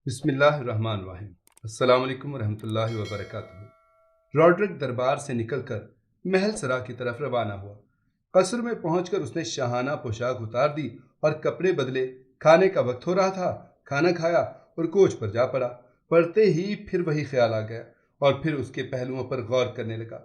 بسم اللہ الرحمن الرحیم۔ السلام علیکم ورحمۃ اللہ وبرکاتہ۔ راڈرک دربار سے نکل کر محل سرا کی طرف روانہ ہوا۔ قصر میں پہنچ کر اس نے شاہانہ پوشاک اتار دی اور کپڑے بدلے۔ کھانے کا وقت ہو رہا تھا، کھانا کھایا اور کوچ پر جا پڑا۔ پڑھتے ہی پھر وہی خیال آ گیا اور پھر اس کے پہلوؤں پر غور کرنے لگا۔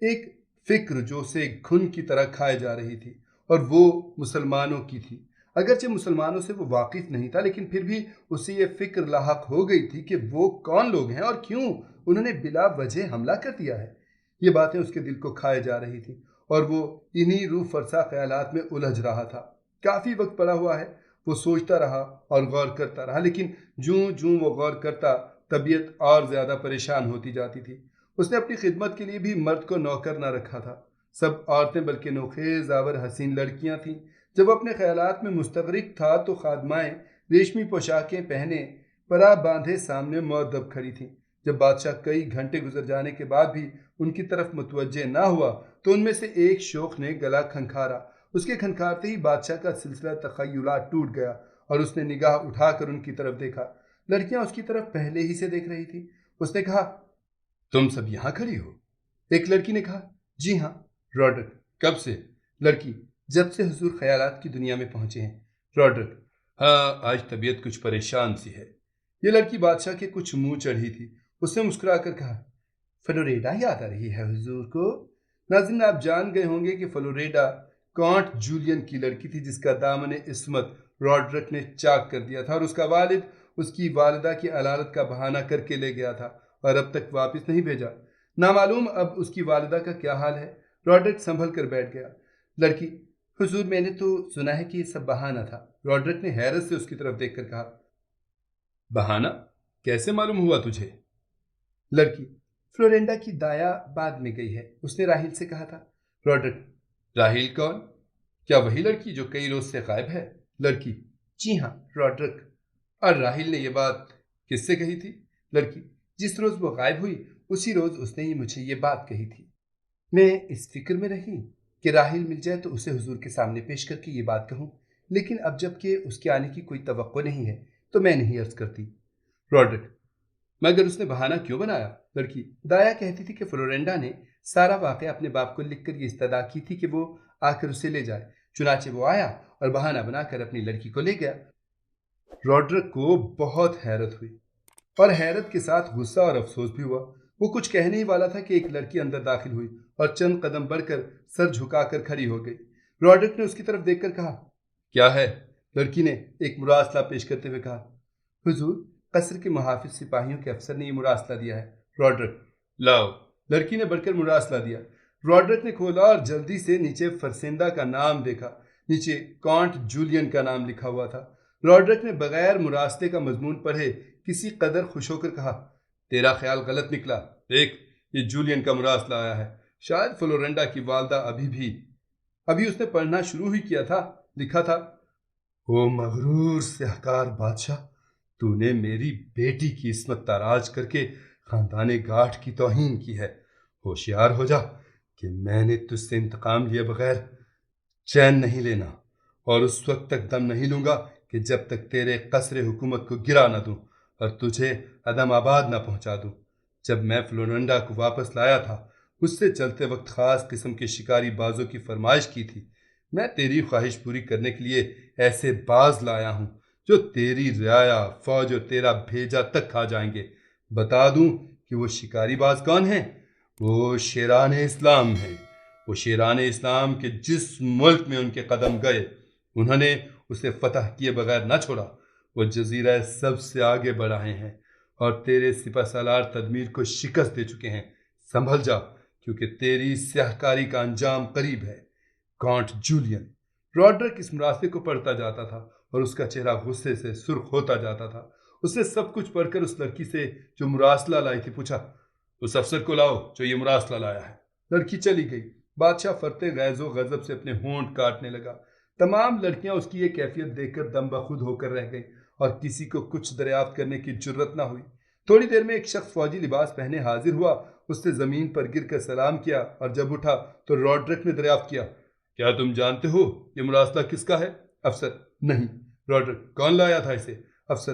ایک فکر جو اسے گھن کی طرح کھائے جا رہی تھی اور وہ مسلمانوں کی تھی۔ اگرچہ مسلمانوں سے وہ واقف نہیں تھا، لیکن پھر بھی اسے یہ فکر لاحق ہو گئی تھی کہ وہ کون لوگ ہیں اور کیوں انہوں نے بلا وجہ حملہ کر دیا ہے۔ یہ باتیں اس کے دل کو کھائے جا رہی تھیں اور وہ انہی روح فرسا خیالات میں الجھ رہا تھا۔ کافی وقت پڑا ہوا ہے، وہ سوچتا رہا اور غور کرتا رہا، لیکن جوں جوں وہ غور کرتا طبیعت اور زیادہ پریشان ہوتی جاتی تھی۔ اس نے اپنی خدمت کے لیے بھی مرد کو نوکر نہ رکھا تھا۔ سب عورتیں بلکہ نوخیز زاور حسین لڑکیاں تھیں۔ جب اپنے خیالات میں مستغرق تھا تو خادمائیں ریشمی پوشاکیں پہنے پرا باندھے سامنے مؤدب کھڑی تھیں۔ جب بادشاہ کئی گھنٹے گزر جانے کے بعد بھی ان کی طرف متوجہ نہ ہوا تو ان میں سے ایک شوخ نے گلا کھنکھارا۔ اس کے کھنکھارتے ہی بادشاہ کا سلسلہ تخیلات ٹوٹ گیا اور اس نے نگاہ اٹھا کر ان کی طرف دیکھا۔ لڑکیاں اس کی طرف پہلے ہی سے دیکھ رہی تھی۔ اس نے کہا، تم سب یہاں کھڑی ہو؟ ایک لڑکی نے کہا، جی ہاں۔ راڈرک، کب سے؟ لڑکی، جب سے حضور خیالات کی دنیا میں پہنچے ہیں۔ راڈرک، ہاں، آج طبیعت کچھ پریشان سی ہے۔ یہ لڑکی بادشاہ کے کچھ منہ چڑھی تھی۔ اس نے مسکرا کر کہا، فلوریڈا یاد آ رہی ہے حضور کو؟ ناظرین، آپ جان گئے ہوں گے کہ فلوریڈا کانٹ جولین کی لڑکی تھی جس کا دامن عصمت راڈرک نے چاک کر دیا تھا اور اس کا والد اس کی والدہ کی علالت کا بہانہ کر کے لے گیا تھا اور اب تک واپس نہیں بھیجا۔ نامعلوم اب اس کی والدہ کا کیا حال ہے۔ راڈرک سنبھل کر بیٹھ گیا۔ لڑکی، حضور میں نے تو سنا ہے کہ یہ سب بہانہ تھا۔ راڈرک نے حیرت سے اس کی طرف دیکھ کر کہا، بہانہ؟ کیسے معلوم ہوا تجھے؟ لڑکی، فلورینڈا کی دایا بعد میں گئی ہے، اس نے راہیل سے کہا تھا۔ راڈرک، راہیل کون؟ کیا وہی لڑکی جو کئی روز سے غائب ہے؟ لڑکی، جی ہاں راڈرک۔ اور راہیل نے یہ بات کس سے کہی تھی؟ لڑکی، جس روز وہ غائب ہوئی اسی روز اس نے مجھے یہ بات کہی تھی۔ میں اس فکر میں رہی کہ راہیل مل جائے تو اسے حضور کے سامنے پیش کر کے یہ بات کہوں، لیکن اب جب کہ اس کے آنے کی کوئی توقع نہیں ہے تو میں نہیں عرض کرتی۔ راڈرک، مگر اس نے بہانہ کیوں بنایا؟ لڑکی، دایا کہتی تھی کہ فلورینڈا نے سارا واقعہ اپنے باپ کو لکھ کر یہ استدعا کی تھی کہ وہ آ کر اسے لے جائے، چنانچہ وہ آیا اور بہانہ بنا کر اپنی لڑکی کو لے گیا۔ راڈرک کو بہت حیرت ہوئی اور حیرت کے ساتھ غصہ اور افسوس بھی ہوا۔ وہ کچھ کہنے ہی والا تھا کہ ایک لڑکی اندر داخل ہوئی اور چند قدم بڑھ کر سر جھکا کر کھڑی ہو گئی۔ راڈرک نے اس کی طرف دیکھ کر کہا، کیا ہے؟ لڑکی نے ایک مراسلہ پیش کرتے ہوئے کہا، حضور قصر کے محافظ سپاہیوں کے افسر نے یہ مراسلہ دیا ہے۔ راڈرک، لاؤ۔ لڑکی نے بڑھ کر مراسلہ دیا۔ راڈرک نے کھولا اور جلدی سے نیچے فرسیندا کا نام دیکھا۔ نیچے کانٹ جولین کا نام لکھا ہوا تھا۔ راڈرک نے بغیر مراسلے کا مضمون پڑھے کسی قدر خوش ہو کر کہا، تیرا خیال غلط نکلا، دیکھ یہ جولین کا مراسلہ آیا ہے۔ شاید فلورینڈا کی والدہ ابھی اس نے پڑھنا شروع ہی کیا تھا۔ لکھا تھا، او مغرور سحکار بادشاہ، تو نے میری بیٹی کی عصمت تاراج کر کے خاندان گاٹھ کی توہین کی ہے۔ ہوشیار ہو جا کہ میں نے تجھ سے انتقام لیے بغیر چین نہیں لینا اور اس وقت تک دم نہیں لوں گا کہ جب تک تیرے قصر حکومت کو گرا نہ دوں اور تجھے عدم آباد نہ پہنچا دوں۔ جب میں فلورینڈا کو واپس لایا تھا اس سے چلتے وقت خاص قسم کے شکاری بازوں کی فرمائش کی تھی۔ میں تیری خواہش پوری کرنے کے لیے ایسے باز لایا ہوں جو تیری رعایا فوج اور تیرا بھیجا تک کھا جائیں گے۔ بتا دوں کہ وہ شکاری باز کون ہیں؟ وہ شیران اسلام ہیں۔ وہ شیران اسلام کے جس ملک میں ان کے قدم گئے انہوں نے اسے فتح کیے بغیر نہ چھوڑا۔ وہ جزیرہ سب سے آگے بڑھ رہے ہیں اور تیرے سپہ سالار تدمیر کو شکست دے چکے ہیں۔ سنبھل جا کیونکہ تیری سیاہکاری کا انجام قریب ہے۔ Can't Julian. راڈرک اس مراسلے کو پڑھتا جاتا تھا اور اس کا چہرہ غصے سے سرخ ہوتا جاتا تھا۔ اس نے سب کچھ پڑھ کر اس لڑکی سے جو مراسلہ لائی تھی پوچھا، اس افسر کو لاؤ جو یہ مراسلہ لایا ہے۔ لڑکی چلی گئی۔ بادشاہ فرتے غیظ و غضب سے اپنے ہونٹ کاٹنے لگا۔ تمام لڑکیاں اس کی یہ کیفیت دیکھ کر دم بخود ہو کر رہ گئیں اور کسی کو کچھ دریافت کرنے کی جرت نہ ہوئی۔ تھوڑی دیر میں ایک شخص فوجی لباس پہنے حاضر ہوا۔ اس نے زمین پر گر کر سلام کیا اور جب اٹھا تو راڈرک نے دریافت کیا، کیا تم جانتے ہو یہ مراسلہ کس کا ہے؟ افسر، نہیں۔ راڈرک، کون لایا تھا اسے؟ افسر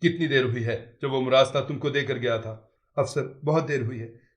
کتنی دیر ہوئی ہے جب وہ مراسلہ تم کو دے کر گیا تھا؟ افسر بہت دیر ہوئی ہے۔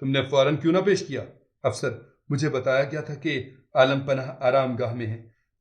تم نے فوراً کیوں نہ پیش کیا؟ افسر مجھے بتایا گیا تھا کہ عالم پناہ آرام گاہ میں ہے۔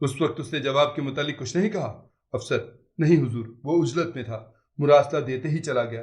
اس وقت اس نے جواب کے متعلق کچھ نہیں کہا؟ افسر نہیں حضور، وہ عجلت میں تھا، مراسلہ دیتے ہی چلا گیا۔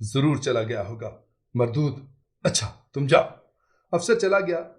ضرور چلا گیا ہوگا، مردود، اچھا تم جاؤ۔ افسر چلا گیا۔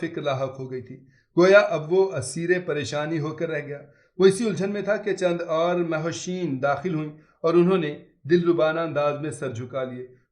فکر لاحق ہو گئی تھی، گویا اب وہ اسیر پریشانی ہو کر رہ گیا۔ وہ اسی الجھن میں تھا کہ چند اور مہوشین داخل ہوئیں اور انہوں نے دل ربانہ انداز میں سر جھکا لیے۔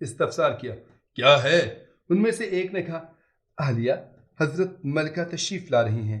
استفسار کیا، کیا ہے؟ ان میں سے ایک نے کہا، اہلیہ حضرت ملکہ تشریف لا رہی ہیں۔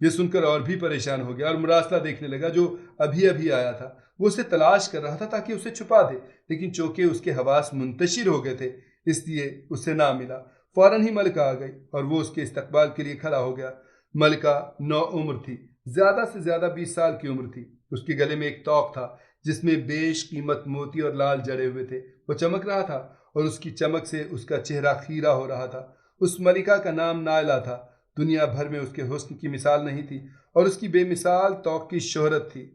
یہ سن کر اور بھی پریشان ہو گیا اور مراسلہ دیکھنے لگا جو ابھی ابھی آیا تھا۔ وہ اسے تلاش کر رہا تھا تاکہ اسے چھپا دے، لیکن چونکہ اس کے حواس منتشر ہو گئے تھے اس لیے اسے نہ ملا۔ فوراً ہی ملکہ آ گئی اور وہ اس کے استقبال کے لیے کھڑا ہو گیا۔ ملکہ نو عمر تھی، زیادہ سے زیادہ 20 سال کی عمر تھی۔ اس کے گلے میں ایک توق تھا جس میں بیش قیمت موتی اور لال جڑے ہوئے تھے، وہ چمک رہا تھا اور اس کی چمک سے اس کا چہرہ خیرہ ہو رہا تھا۔ اس ملکہ کا نام نائلہ تھا۔ دنیا بھر میں اس کے حسن کی مثال نہیں تھی اور اس کی بے مثال توق کی شہرت تھی۔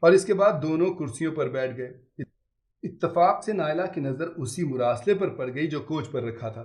اور اس کے بعد دونوں کرسیوں پر بیٹھ گئے۔ اتفاق سے نائلہ کی نظر اسی مراسلے پر پڑ گئی جو کوچ پر رکھا تھا۔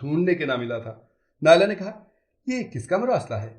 ڈھونڈنے کے نہ ملا تھا۔ نائلہ نے کہا، یہ کس کا مراسلہ ہے؟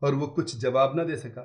اور وہ کچھ جواب نہ دے سکا۔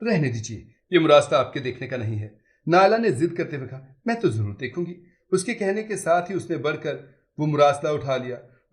رہنے دیجیے، یہ مراسلہ آپ کے دیکھنے کا نہیں ہے۔ نائلہ نے ضد کرتے ہوئے کہا، میں تو ضرور دیکھوں گی۔ اس کے کہنے کے ساتھ ہی اس نے بڑھ کر وہ مراسلہ اٹھا لیا۔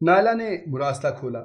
نائلہ نے مراسلہ کھولا۔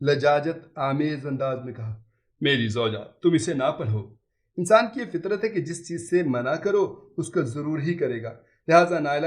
لجاجت آمیز انداز میں کہا، میری زوجہ تم اسے نہ پڑھو۔ انسان کی یہ فطرت ہے کہ جس چیز سے منع کرو اس کو ضرور ہی کرے گا۔ لہٰذا نائلہ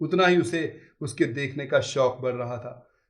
اتنا ہی اسے اس کے دیکھنے کا شوق بڑھ رہا تھا۔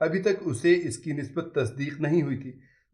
ابھی تک اسے اس کی نسبت تصدیق نہیں ہوئی تھی۔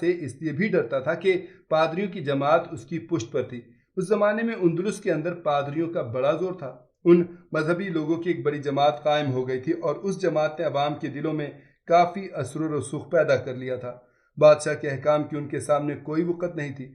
سے اس لیے بھی ڈرتا تھا کہ پادریوں کی جماعت اس کی پشت پر تھی۔ اس زمانے میں اندلس کے اندر پادریوں کا بڑا زور تھا۔ ان مذہبی لوگوں کی ایک بڑی جماعت قائم ہو گئی تھی اور اس جماعت نے عوام کے دلوں میں کافی اثر و رسوخ پیدا کر لیا تھا۔ بادشاہ کے احکام کی ان کے سامنے کوئی وقت نہیں تھی۔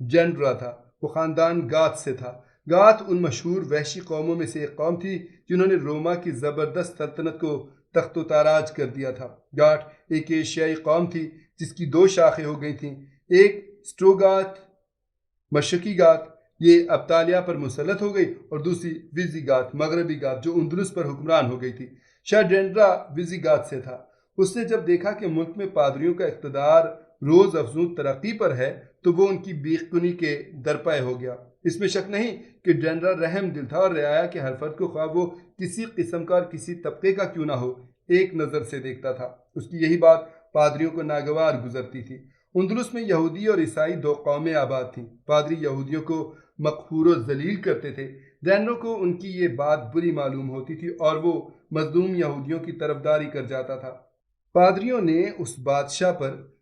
جنڈرا تھا۔ وہ خاندان گاتھ سے تھا۔ گاتھ ان مشہور وحشی قوموں میں سے ایک قوم تھی جنہوں نے روما کی زبردست سلطنت کو تخت و تاراج کر دیا تھا۔ گاٹھ ایک ایشیائی قوم تھی جس کی دو شاخیں ہو گئی تھیں، ایک اسٹروگاتھ مشرقی گاتھ، یہ ابطالیہ پر مسلط ہو گئی، اور دوسری ویزی گاتھ مغربی گاتھ جو اندلس پر حکمران ہو گئی تھی۔ شاہ ڈینڈرا ویزی گاتھ سے تھا۔ اس نے جب دیکھا کہ ملک میں پادریوں کا اقتدار روز افزوں ترقی پر ہے تو وہ ان کی بیخ کنی کے درپے ہو گیا۔ اس میں شک نہیں کہ ڈینڈرا رحم دل تھا اور رعایا کے ہر فرد کو خواہ وہ کسی قسم کا اور کسی طبقے کا کیوں نہ ہو ایک نظر سے دیکھتا تھا۔ اس کی یہی بات پادریوں کو ناگوار گزرتی تھی۔ اندلس میں یہودی اور عیسائی دو قومیں آباد تھیں۔ پادری یہودیوں کو مقہور و ذلیل کرتے تھے۔ ڈینڈرا کو ان کی یہ بات بری معلوم ہوتی تھی اور وہ مظلوم یہودیوں کی طرفداری کر جاتا تھا۔ پادریوں نے اس بادشاہ پر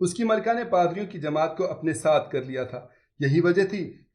اس کی ملکہ نے پادریوں کی جماعت کو اپنے ساتھ کر لیا تھا۔ یہی وجہ تھی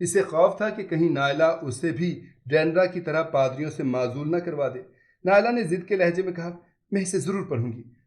اسے خوف تھا کہ کہیں نائلہ اسے بھی ڈینڈرا کی طرح پادریوں سے معزول نہ کروا دے۔ نائلہ نے ضد کے لہجے میں کہا، میں اسے ضرور پڑھوں گی۔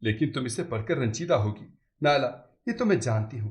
لیکن تم اسے پڑھ کر رنجیدہ ہوگی۔ نائلہ یہ تو میں جانتی ہوں۔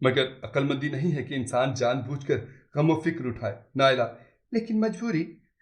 مگر عقل مندی نہیں ہے کہ انسان جان بوجھ کر غم و فکر اٹھائے۔ نائلہ لیکن مجبوری۔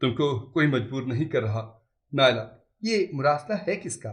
تم کو کوئی مجبور نہیں کر رہا۔ نائلہ یہ مراسلہ ہے کس کا؟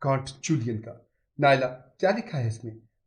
کانٹ جولین کا۔ نائلہ کیا لکھا ہے اس میں؟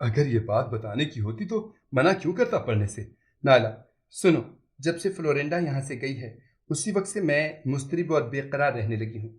اگر یہ بات بتانے کی ہوتی تو منع کیوں کرتا پڑھنے سے؟ نائلہ سنو، جب سے فلورینڈا یہاں سے گئی ہے اسی وقت سے میں مضطرب اور بے قرار رہنے لگی ہوں۔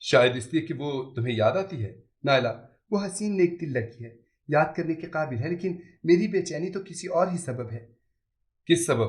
شاید اس لیے کہ وہ تمہیں یاد آتی ہے۔ نائلہ وہ حسین نیک دل لڑکی ہے، یاد کرنے کے قابل ہے، لیکن میری بے چینی تو کسی اور ہی سبب ہے۔ کس سبب؟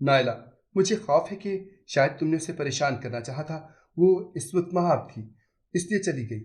نائلہ مجھے خوف ہے کہ شاید تم نے اسے پریشان کرنا چاہا تھا، وہ اس وقت محاب تھی اس لیے چلی گئی۔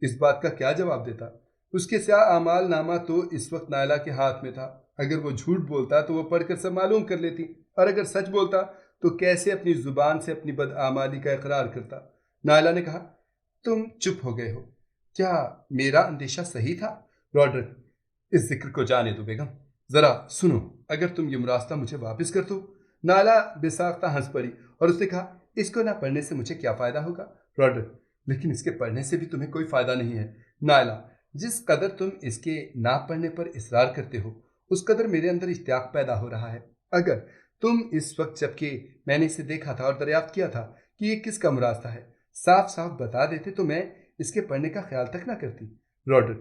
اس بات کا کیا جواب دیتا؟ اس کے سیاہ اعمال نامہ تو اس وقت نائلہ کے ہاتھ میں تھا۔ اگر وہ جھوٹ بولتا تو وہ پڑھ کر سب معلوم کر لیتی، اور اگر سچ بولتا تو کیسے اپنی زبان سے اپنی بدعمالی کا اقرار کرتا؟ نائلہ نے کہا، تم چپ ہو گئے ہو، کیا میرا اندیشہ صحیح تھا؟ روڈرک، اس ذکر کو جانے دو بیگم، ذرا سنو، اگر تم یہ مراسلہ مجھے واپس کر دو۔ نائلہ بے ساختہ ہنس پڑی اور اس نے کہا، اس کو نہ پڑھنے سے مجھے کیا فائدہ ہوگا؟ روڈرک، لیکن اس کے پڑھنے سے بھی تمہیں کوئی فائدہ نہیں ہے۔ نائلہ، جس قدر تم اس کے نہ پڑھنے پر اصرار کرتے ہو اس قدر میرے اندر اشتیاق پیدا ہو رہا ہے۔ اگر تم اس وقت، جبکہ میں نے اسے دیکھا تھا اور دریافت کیا تھا کہ یہ کس کا مراسلہ ہے، صاف صاف بتا دیتے تو میں اس کے پڑھنے کا خیال تک نہ کرتی۔ روڈرک،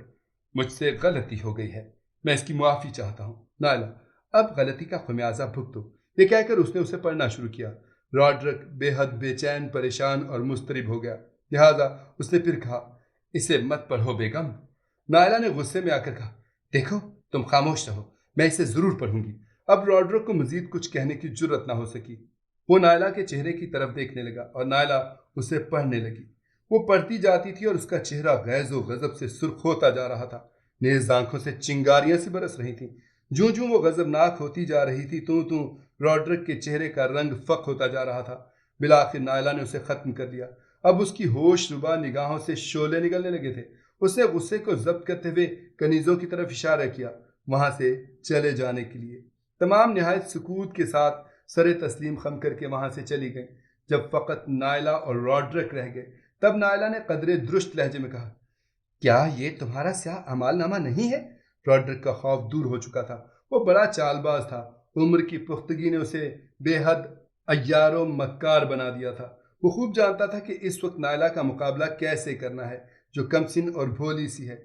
مجھ سے غلطی ہو گئی ہے، میں اس کی معافی چاہتا ہوں۔ نائلہ، اب غلطی کا خمیازہ بھگتو، یہ کہہ کر اس نے اسے پڑھنا شروع کیا۔ روڈرک بے حد بے چین، پریشان اور مضطرب ہو گیا، لہذا اس نے پھر کہا، اسے مت پڑھو بیگم۔ نائلہ نے غصے میں آ کر کہا، دیکھو تم خاموش رہو، میں اسے ضرور پڑھوں گی۔ اب روڈرک کو مزید کچھ کہنے کی جرت نہ ہو سکی، وہ نائلہ کے چہرے کی طرف دیکھنے لگا اور نائلہ اسے پڑھنے لگی۔ وہ پڑھتی جاتی تھی اور اس کا چہرہ غیظ و غضب سے سرخ ہوتا جا رہا تھا، نیز آنکھوں سے چنگاریاں سی برس رہی تھیں۔ جوں جوں وہ غضبناک ہوتی جا رہی تھی توں روڈرک کے چہرے کا رنگ فق ہوتا جا رہا تھا۔ بالآخر نائلہ نے اسے ختم کر دیا۔ اب اس کی ہوش ربا نگاہوں سے شعلے نکلنے لگے تھے۔ اس نے غصے کو ضبط کرتے ہوئے کنیزوں کی طرف اشارہ کیا، وہاں سے چلے جانے کے لیے۔ تمام نہایت سکوت کے ساتھ سر تسلیم خم کر کے وہاں سے چلی گئیں۔ جب فقط نائلہ اور روڈرک رہ گئے تب نائلہ نے قدرے درشت لہجے میں کہا، کیا یہ تمہارا سیاہ اعمال نامہ نہیں ہے؟ روڈرک کا خوف دور ہو چکا تھا، وہ بڑا چال باز تھا، عمر کی پختگی نے اسے بے حد عیار و مکار بنا دیا تھا۔ وہ خوب جانتا تھا کہ اس وقت نائلہ کا مقابلہ کیسے کرنا ہے، جو کم سن اور بھولی سی ہے۔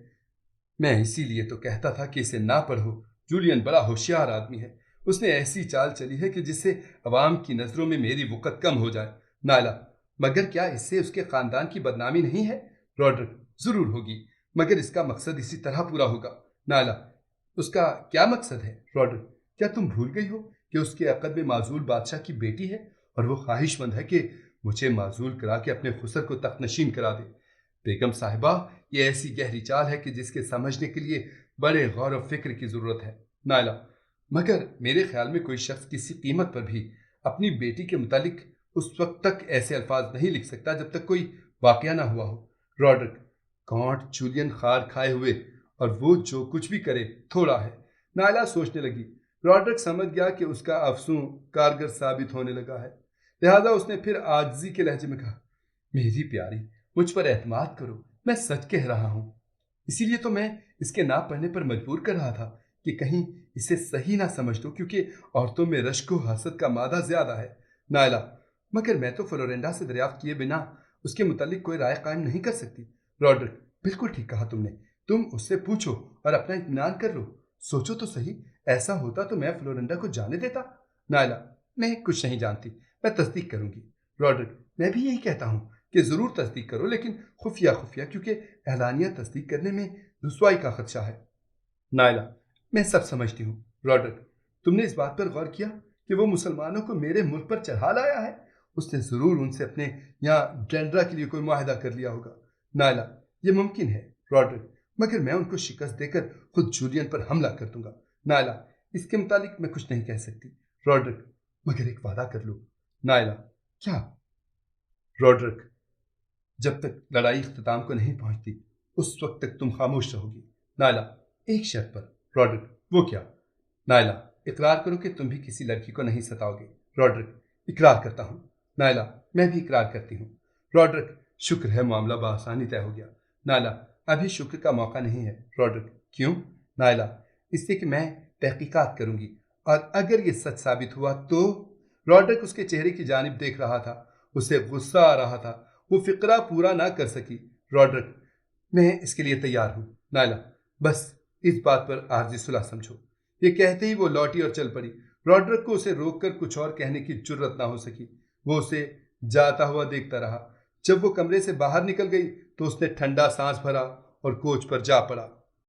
میں اسی لیے تو کہتا تھا کہ اسے نہ پڑھو، جولین بڑا ہوشیار آدمی ہے، اس نے ایسی چال چلی ہے کہ جس سے عوام کی نظروں میں میری وقت کم ہو جائے۔ نائلہ، مگر کیا اس سے اس کے خاندان کی بدنامی نہیں ہے؟ روڈرک، ضرور ہوگی، مگر اس کا مقصد اسی طرح پورا ہوگا۔ نائلہ، اس کا کیا مقصد ہے؟ روڈرک، کیا تم بھول گئی ہو کہ اس کے عقد میں معزول بادشاہ کی بیٹی ہے اور وہ خواہش مند ہے کہ مجھے معزول کرا کے اپنے خسر کو تخت نشین کرا دے؟ بیگم صاحبہ، یہ ایسی گہری چال ہے کہ جس کے سمجھنے کے لیے بڑے غور و فکر کی ضرورت ہے۔ نائلہ، مگر میرے خیال میں کوئی شخص کسی قیمت پر بھی اپنی بیٹی کے متعلق اس وقت تک ایسے الفاظ نہیں لکھ سکتا جب تک کوئی واقعہ نہ ہوا ہو۔ روڈرک، کانٹ جولین خار کھائے ہوئے، اور وہ جو کچھ بھی کرے تھوڑا ہے۔ نائلہ سوچنے لگی۔ روڈرک سمجھ گیا کہ اس کا افسوں کارگر ثابت ہونے لگا ہے، لہذا اس نے پھر عاجزی کے لہجے میں کہا، میری پیاری، مجھ پر اعتماد کرو، میں سچ کہہ رہا ہوں۔ اسی لیے تو میں اس کے نہ پڑھنے پر مجبور کر رہا تھا کہ کہیں اسے صحیح نہ سمجھ دو، کیونکہ عورتوں میں رشک و حسد کا مادہ زیادہ ہے۔ نائلہ، مگر میں تو فلورینڈا سے دریافت کیے بنا اس کے متعلق کوئی رائے قائم نہیں کر سکتی۔ روڈرک، بالکل ٹھیک کہا تم نے، تم اس سے پوچھو اور اپنا اطمینان کر لو۔ سوچو تو صحیح، ایسا ہوتا تو میں فلورینڈا کو جانے دیتا؟ نائلہ، میں کچھ نہیں جانتی، میں تصدیق کروں گی۔ روڈرک، میں بھی یہی کہتا ہوں کہ ضرور تصدیق کرو، لیکن خفیہ خفیہ، کیونکہ اعلانیہ تصدیق کرنے میں رسوائی کا خدشہ ہے۔ نائلہ، میں سب سمجھتی ہوں۔ روڈرک، تم نے اس بات پر غور کیا کہ وہ مسلمانوں کو میرے ملک پر چڑھا لایا ہے؟ اس نے ضرور ان سے اپنے یہاں ڈینڈرا کے لیے کوئی معاہدہ کر لیا ہوگا۔ نائلہ، یہ ممکن ہے روڈرک، مگر میں ان کو شکست دے کر خود جولین پر حملہ کر دوں گا۔ نائلہ، اس کے متعلق میں کچھ نہیں کہہ سکتی۔ روڈرک، مگر ایک وعدہ کر لو۔ نائلہ، کیا؟ روڈرک، جب تک لڑائی اختتام کو نہیں پہنچتی اس وقت تک تم خاموش رہو گی۔ نائلہ، ایک شرط پر۔ روڈرک، وہ کیا؟ نائلہ، اقرار کرو کہ تم بھی کسی لڑکی کو نہیں ستاؤ گے۔ روڈرک، اقرار کرتا ہوں۔ نائلہ، میں بھی اقرار کرتی ہوں۔ روڈرک، شکر ہے معاملہ بآسانی طے ہو گیا۔ نائلہ، ابھی شکر کا موقع نہیں ہے۔ روڈرک، کیوں؟ نائلہ، اس لیے کہ میں تحقیقات کروں گی، اور اگر یہ سچ ثابت ہوا تو… روڈرک اس کے چہرے کی جانب دیکھ رہا تھا، اسے غصہ آ رہا تھا، وہ فقرہ پورا نہ کر سکی۔ روڈرک، میں اس کے لیے تیار ہوں۔ نائلہ، بس اس بات پر عارضی صلح سمجھو۔ یہ کہتے ہی وہ لوٹی اور چل پڑی۔ روڈرک کو اسے روک کر کچھ اور کہنے کی جرت نہ ہو سکی، وہ اسے جاتا ہوا دیکھتا رہا۔ جب وہ کمرے سے باہر نکل گئی تو اس نے ٹھنڈا سانس بھرا اور کوچ پر جا پڑا۔